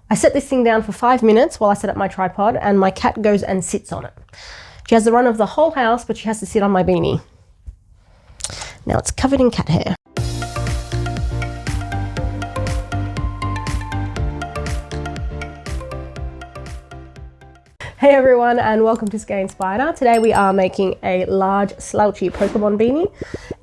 I set this thing down for 5 minutes while I set up my tripod, and my cat goes and sits on it. She has the run of the whole house, but she has to sit on my beanie. Now it's covered in cat hair. Hey everyone, and welcome to Skein Spider. Today we are making a large slouchy Pokemon beanie.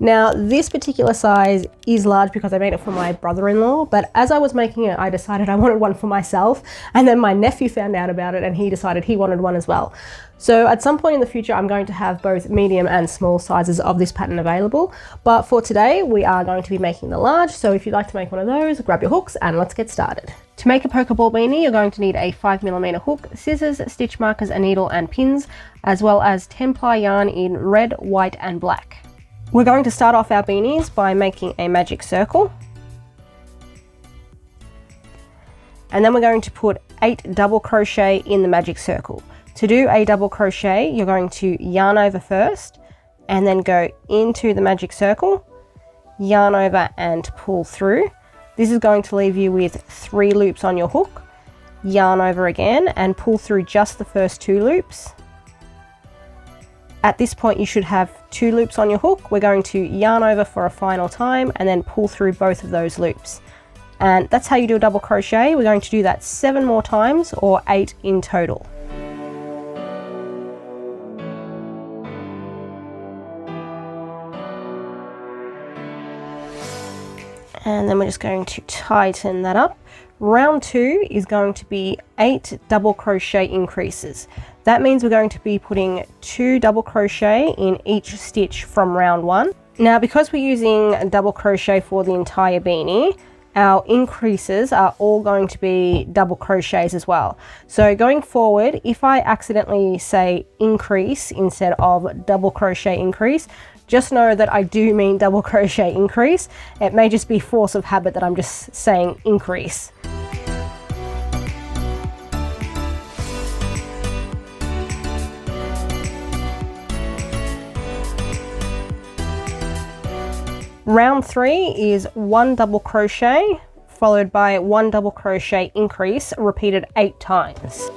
Now this particular size is large because I made it for my brother-in-law, but as I was making it I decided I wanted one for myself, and then my nephew found out about it and he decided he wanted one as well. So at some point in the future I'm going to have both medium and small sizes of this pattern available, but for today we are going to be making the large, so if you'd like to make one of those, grab your hooks and let's get started. To make a Pokeball beanie, you're going to need a 5mm hook, scissors, stitch markers, a needle and pins, as well as 10-ply yarn in red, white and black. We're going to start off our beanies by making a magic circle. And then we're going to put 8 double crochet in the magic circle. To do a double crochet, you're going to yarn over first, and then go into the magic circle, yarn over and pull through. This is going to leave you with 3 loops on your hook, yarn over again and pull through just the first 2 loops. At this point you should have 2 loops on your hook. We're going to yarn over for a final time and then pull through both of those loops. And that's how you do a double crochet. We're going to do that 7 more times, or 8 in total. And then we're just going to tighten that up. Round 2 is going to be 8 double crochet increases. That means we're going to be putting 2 double crochet in each stitch from round 1. Now because we're using double crochet for the entire beanie, our increases are all going to be double crochets as well. So going forward, if I accidentally say increase instead of double crochet increase, just know that I do mean double crochet increase. It may just be force of habit that I'm just saying increase. Round 3 is 1 double crochet followed by 1 double crochet increase repeated 8 times.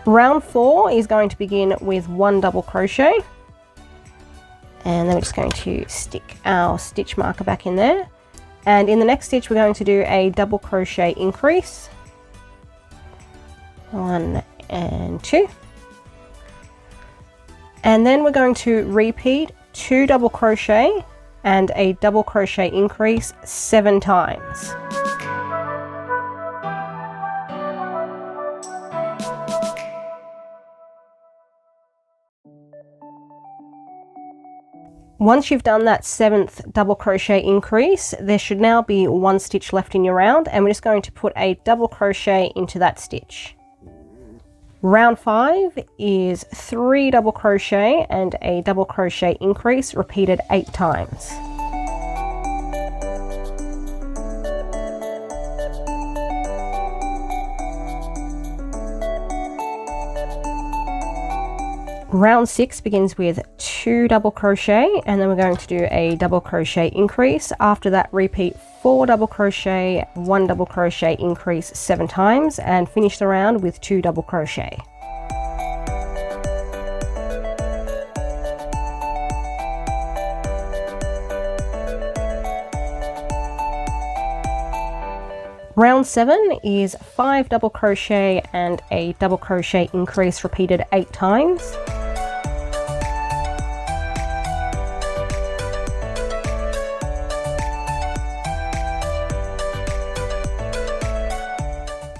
Round 4 is going to begin with 1 double crochet, and then we're just going to stick our stitch marker back in there, and in the next stitch we're going to do a double crochet increase, 1 and 2, and then we're going to repeat 2 double crochet and a double crochet increase 7 times. Once you've done that 7th double crochet increase, there should now be 1 stitch left in your round, and we're just going to put a double crochet into that stitch. Round 5 is 3 double crochet and a double crochet increase repeated 8 times. Round 6 begins with 2 double crochet, and then we're going to do a double crochet increase. After that, repeat 4 double crochet, 1 double crochet increase 7 times, and finish the round with 2 double crochet. Round 7 is 5 double crochet and a double crochet increase repeated 8 times.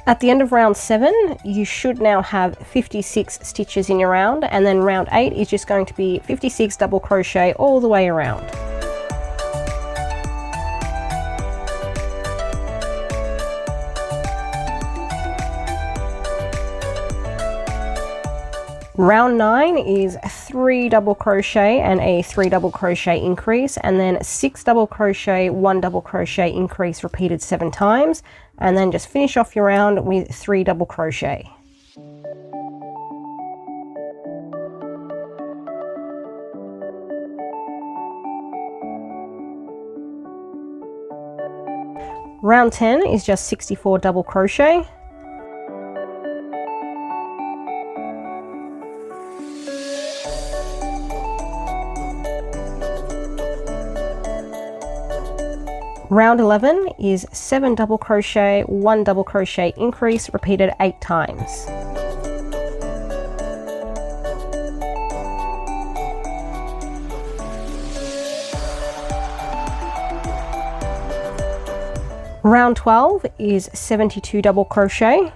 At the end of round 7, you should now have 56 stitches in your round, and then round 8 is just going to be 56 double crochet all the way around. Round 9 is 3 double crochet and a 3 double crochet increase, and then 6 double crochet, 1 double crochet increase repeated 7 times, and then just finish off your round with 3 double crochet. Round 10 is just 64 double crochet. Round 11 is 7 double crochet, 1 double crochet increase, repeated 8 times. Round 12 is 72 double crochet.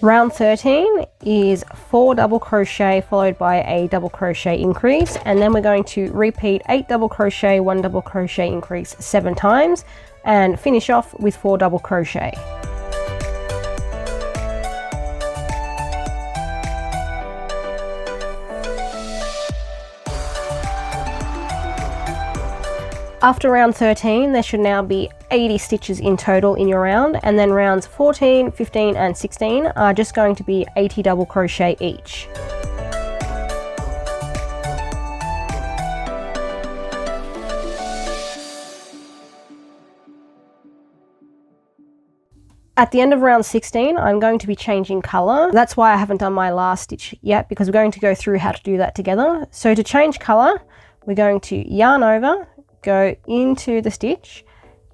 Round 13 is 4 double crochet followed by a double crochet increase, and then we're going to repeat 8 double crochet, 1 double crochet increase 7 times and finish off with 4 double crochet. After round 13, there should now be 80 stitches in total in your round, and then rounds 14, 15 and 16 are just going to be 80 double crochet each. At the end of round 16, I'm going to be changing colour. That's why I haven't done my last stitch yet, because we're going to go through how to do that together. So to change colour, we're going to yarn over, go into the stitch,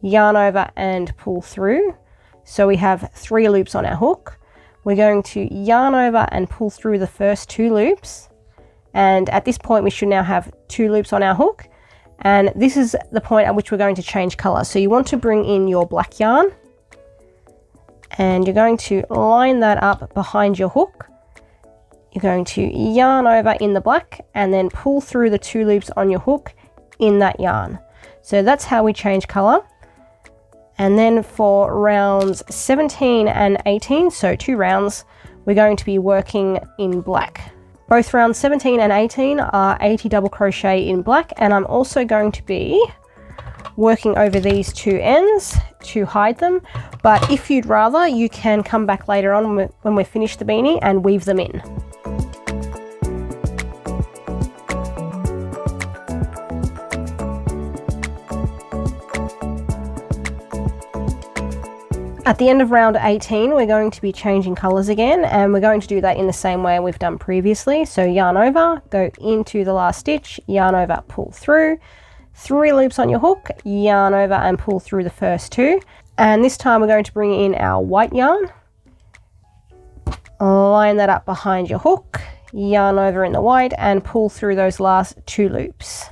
yarn over and pull through. So we have 3 loops on our hook. We're going to yarn over and pull through the first 2 loops. And at this point, we should now have 2 loops on our hook. And this is the point at which we're going to change colour. So you want to bring in your black yarn, and you're going to line that up behind your hook. You're going to yarn over in the black and then pull through the 2 loops on your hook in that yarn. So that's how we change colour. And then for rounds 17 and 18, so 2 rounds, we're going to be working in black. Both rounds 17 and 18 are 80 double crochet in black, and I'm also going to be working over these 2 ends to hide them, but if you'd rather, you can come back later on when we've finished the beanie and weave them in. At the end of round 18, we're going to be changing colours again, and we're going to do that in the same way we've done previously. So yarn over, go into the last stitch, yarn over, pull through, 3 loops on your hook, yarn over and pull through the first 2. And this time we're going to bring in our white yarn, line that up behind your hook, yarn over in the white and pull through those last 2 loops.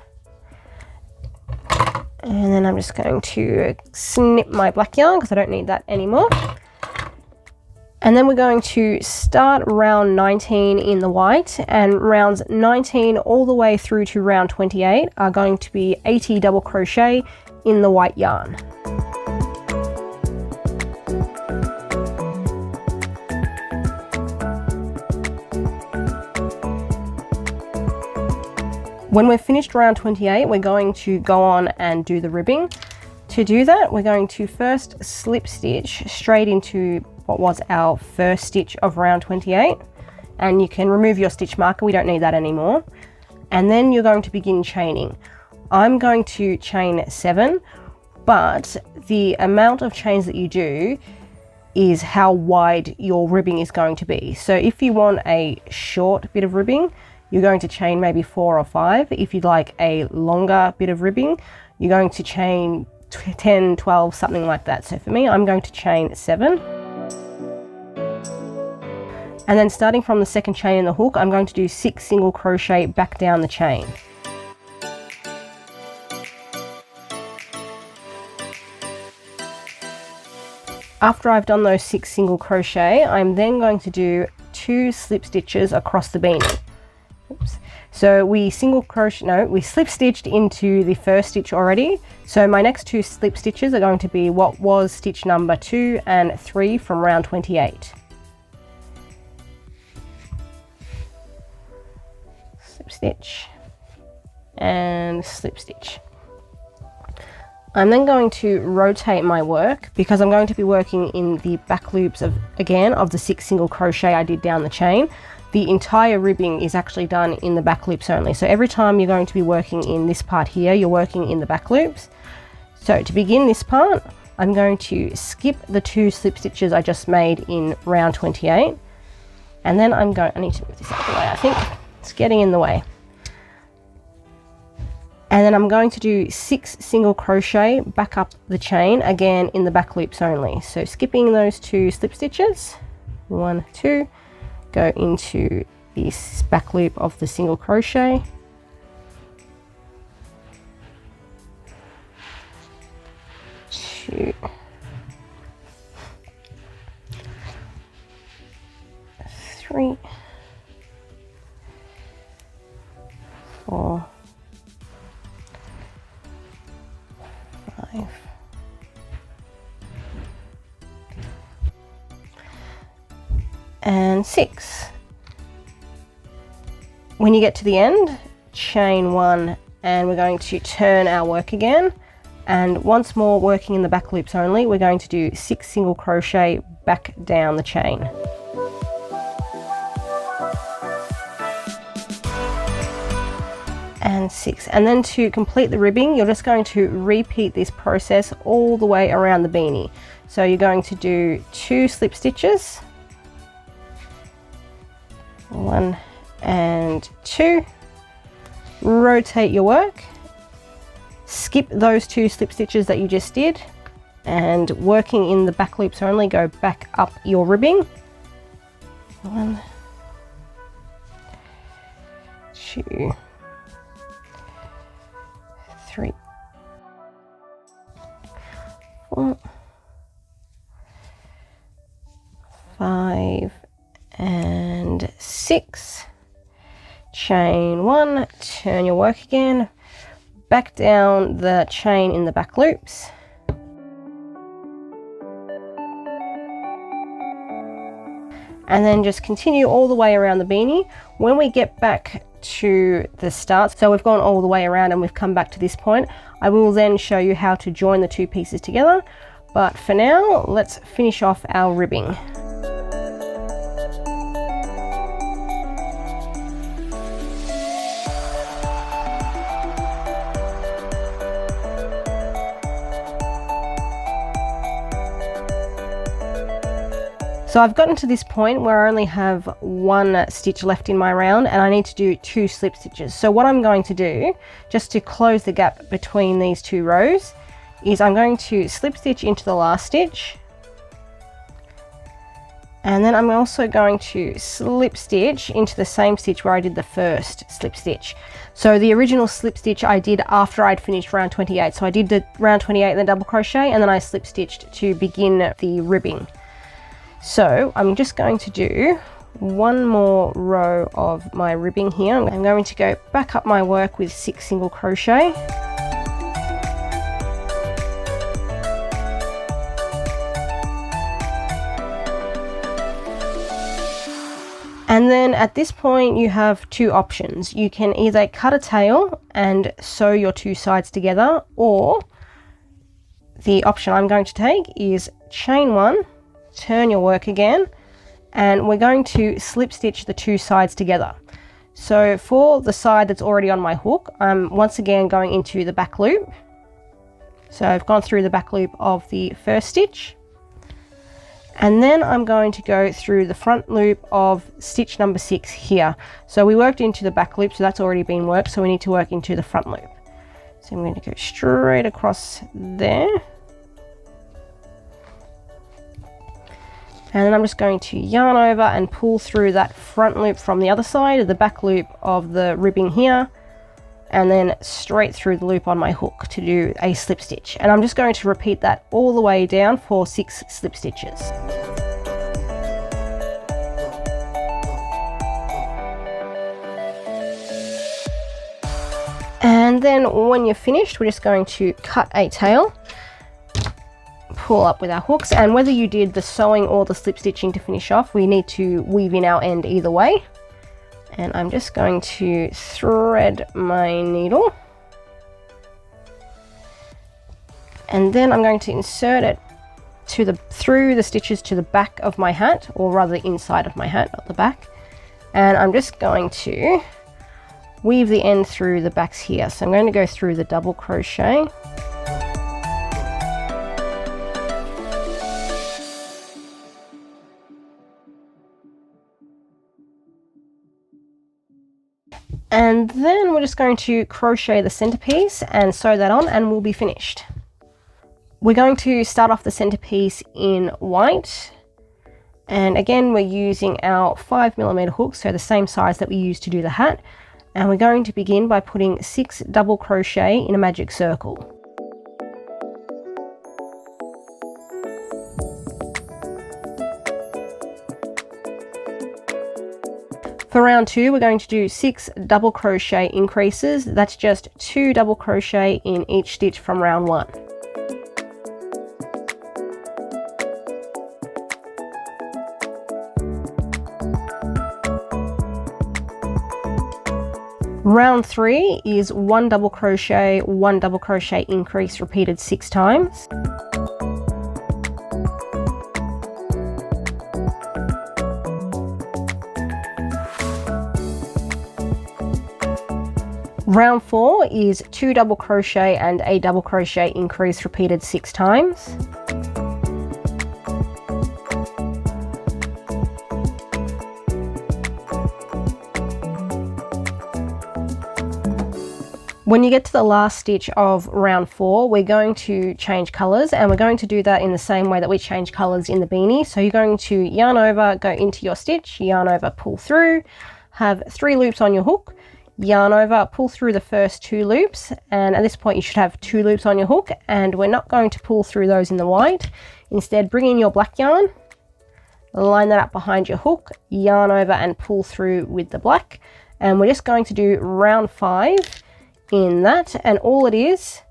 And then I'm just going to snip my black yarn because I don't need that anymore. And then we're going to start round 19 in the white, and rounds 19 all the way through to round 28 are going to be 80 double crochet in the white yarn. When we've finished round 28, we're going to go on and do the ribbing. To do that, we're going to first slip stitch straight into what was our first stitch of round 28. And you can remove your stitch marker, we don't need that anymore. And then you're going to begin chaining. I'm going to chain 7, but the amount of chains that you do is how wide your ribbing is going to be. So if you want a short bit of ribbing, you're going to chain maybe 4 or 5. If you'd like a longer bit of ribbing, you're going to chain 10, 12, something like that. So for me, I'm going to chain 7. And then starting from the second chain in the hook, I'm going to do 6 single crochet back down the chain. After I've done those 6 single crochet, I'm then going to do 2 slip stitches across the beanie. Oops. So we slip stitched into the first stitch already. So my next 2 slip stitches are going to be what was stitch number 2 and 3 from round 28. Slip stitch and slip stitch. I'm then going to rotate my work because I'm going to be working in the back loops of the 6 single crochet I did down the chain. The entire ribbing is actually done in the back loops only. So every time you're going to be working in this part here, you're working in the back loops. So to begin this part, I'm going to skip the 2 slip stitches I just made in round 28. And then I need to move this out of the way, I think. It's getting in the way. And then I'm going to do 6 single crochet back up the chain, again in the back loops only. So skipping those 2 slip stitches, 1, 2, go into this back loop of the single crochet. 2, 3, 4, 5, and 6. When you get to the end, chain 1, and we're going to turn our work again, and once more working in the back loops only, we're going to do 6 single crochet back down the chain. And 6. And then to complete the ribbing, you're just going to repeat this process all the way around the beanie. So you're going to do 2 slip stitches, 1 and 2, rotate your work, skip those 2 slip stitches that you just did, and working in the back loops only, go back up your ribbing. 1, 2, 3, 4, 5, and 6. Chain 1, turn your work again, back down the chain in the back loops. And then just continue all the way around the beanie. When we get back to the start, so we've gone all the way around and we've come back to this point, I will then show you how to join the 2 pieces together. But for now, let's finish off our ribbing. So I've gotten to this point where I only have 1 stitch left in my round and I need to do 2 slip stitches. So what I'm going to do, just to close the gap between these 2 rows, is I'm going to slip stitch into the last stitch. And then I'm also going to slip stitch into the same stitch where I did the first slip stitch. So the original slip stitch I did after I'd finished round 28. So I did the round 28 and then double crochet, and then I slip stitched to begin the ribbing. So I'm just going to do 1 more row of my ribbing here. I'm going to go back up my work with 6 single crochet. And then at this point you have 2 options. You can either cut a tail and sew your 2 sides together, or the option I'm going to take is chain 1, turn your work again, and we're going to slip stitch the 2 sides together. So for the side that's already on my hook, I'm once again going into the back loop. So I've gone through the back loop of the first stitch, and then I'm going to go through the front loop of stitch number 6 here. So we worked into the back loop, so that's already been worked, so we need to work into the front loop. So I'm going to go straight across there. And then I'm just going to yarn over and pull through that front loop from the other side of the back loop of the ribbing here, and then straight through the loop on my hook to do a slip stitch. And I'm just going to repeat that all the way down for 6 slip stitches. And then when you're finished, we're just going to cut a tail, pull up with our hooks, and whether you did the sewing or the slip stitching to finish off, we need to weave in our end either way. And I'm just going to thread my needle, And then I'm going to insert it through the stitches to the back of my hat, or rather the inside of my hat, not the back. And I'm just going to weave the end through the backs here. So I'm going to go through the double crochet. And then we're just going to crochet the centerpiece and sew that on, and we'll be finished. We're going to start off the centerpiece in white. And again, we're using our 5mm hook, so the same size that we used to do the hat. And we're going to begin by putting 6 double crochet in a magic circle. For round 2, we're going to do 6 double crochet increases. That's just 2 double crochet in each stitch from round 1. Round 3 is 1 double crochet, 1 double crochet increase repeated 6 times. Round 4 is 2 double crochet and a double crochet increase repeated 6 times. When you get to the last stitch of round 4, we're going to change colours, and we're going to do that in the same way that we change colours in the beanie. So you're going to yarn over, go into your stitch, yarn over, pull through, have 3 loops on your hook, yarn over, pull through the first 2 loops, and at this point you should have 2 loops on your hook, and we're not going to pull through those in the white. Instead, bring in your black yarn, line that up behind your hook, yarn over and pull through with the black, and we're just going to do round 5 in that, and all it is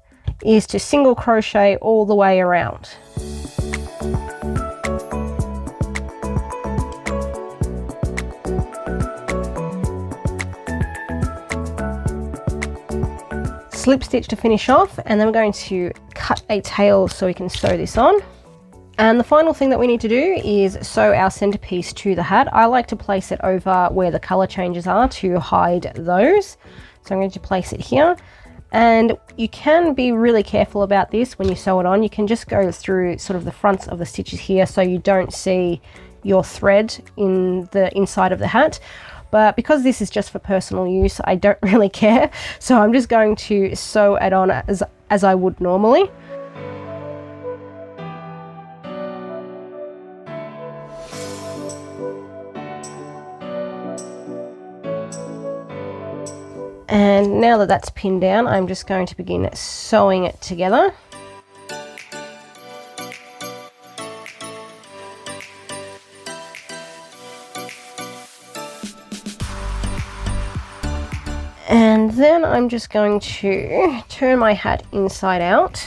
to single crochet all the way around. Slip stitch to finish off, and then we're going to cut a tail so we can sew this on. And the final thing that we need to do is sew our centerpiece to the hat. I like to place it over where the color changes are to hide those. So I'm going to place it here, and you can be really careful about this when you sew it on. You can just go through sort of the fronts of the stitches here so you don't see your thread in the inside of the hat. But because this is just for personal use, I don't really care. So I'm just going to sew it on as I would normally. And now that that's pinned down, I'm just going to begin sewing it together. And then I'm just going to turn my hat inside out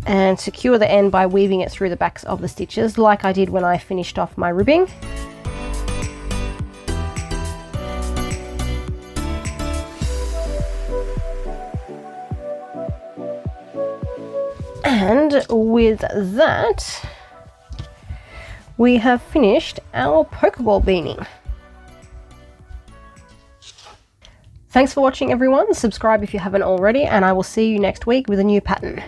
and secure the end by weaving it through the backs of the stitches like I did when I finished off my ribbing. And with that, we have finished our Pokeball beanie. Thanks for watching, everyone. Subscribe if you haven't already, and I will see you next week with a new pattern.